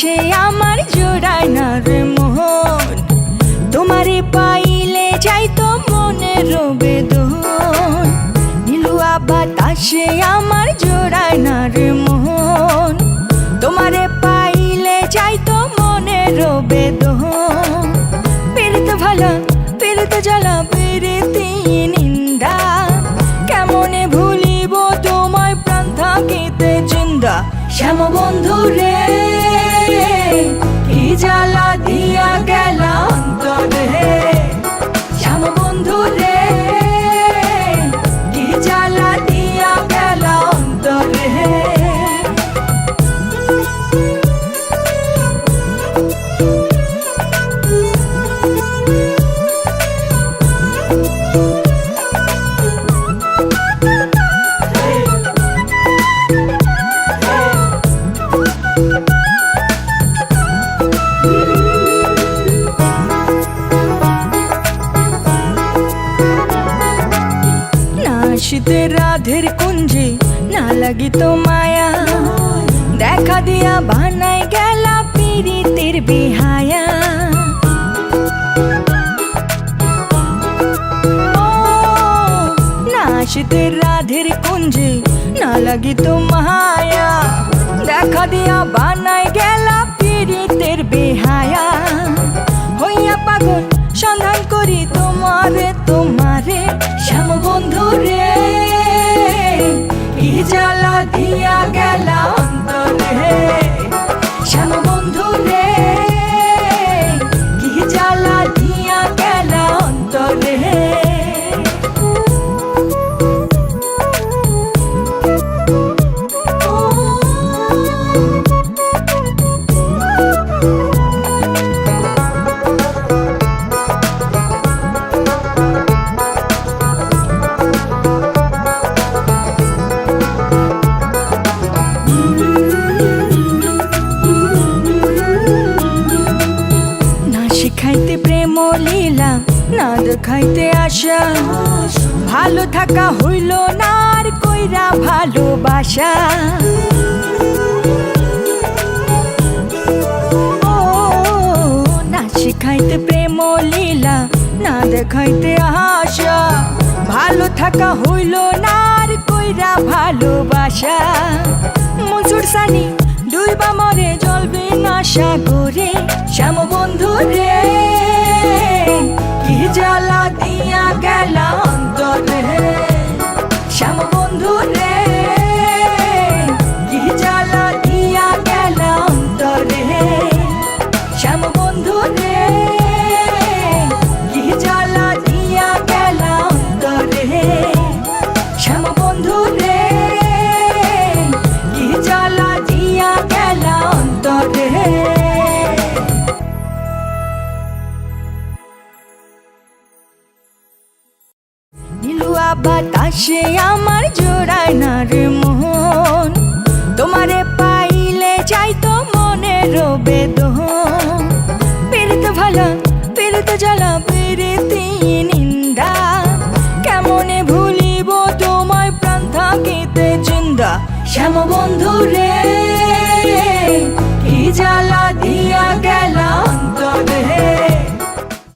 বাতাসে আমার জোড়ায় না রে মন, তোমারে পাইলে যাইতো মনের বেদন। নীলুয়া বাতাসে আমার জোড়ায় না রে মন, তোমারে পাইলে যাইতো মনের বেদন। পেরিতে ভালা পেরিতে জ্বালা পেরিতে নিন্দা, কেমনে ভুলিব তোমায় প্রাণ থাকিতে জিন্দা। শ্যাম বন্ধু রে কি জ্বালা দিয়া গেলা অন্তরে, শ্যাম বন্ধু রে কি জ্বালা দিয়া গেলা অন্তরে। শীতে রাধের কুঞ্জে না লাগিত মায়া, দেখা দিয়া বানাই গেলা পীড়িতের বিহায়া। না শীতে রাধের কুঞ্জে না লাগিত মায়া, দেখা দিয়া বানাই গেলা পীড়িতের বিহায়া। হইয়া পাগল সন্ধান করি তোমারে তোমারে, শ্যাম বন্ধু রে কি জ্বালা দিয়া গেলা অন্তরে। শ্যাম বন্ধু রে কি জ্বালা দিয়া গেলা অন্তরে। শিখাইতে প্রেম লীলা না দেখাইতে আশা, ভালো থাকা হইল না আর কইরা ভালোবাসা। ও না শিখাইতে প্রেম লীলা না দেখাইতে আশা, ভালো থাকা হইল না আর কইরা ভালোবাসা। মনসুর সানি ডুইবা মরে জ্বলবে না সাগরে, শ্যাম বন্ধু রে কি জ্বালা দিয়া গেলা অন্তরে। শ্যাম বন্ধু রে কি জ্বালা দিয়া গেলা অন্তরে। শ্যাম বন্ধু রে কি জ্বালা দিয়া গেলা অন্তরে। শ্যাম বন্ধু রে কি জ্বালা দিয়া গেলা অন্তরে। নীলুয়া বাতাসে আমার জোড়ায় না রে মন, তোমারে পাইলে যাইতো মনের বেদন। পেরিতে ভালা পেরিতে জ্বালা পেরিতে নিন্দা, কেমনে ভুলিব তোমায় প্রাণ থাকিতে জিন্দা। শ্যাম বন্ধু রে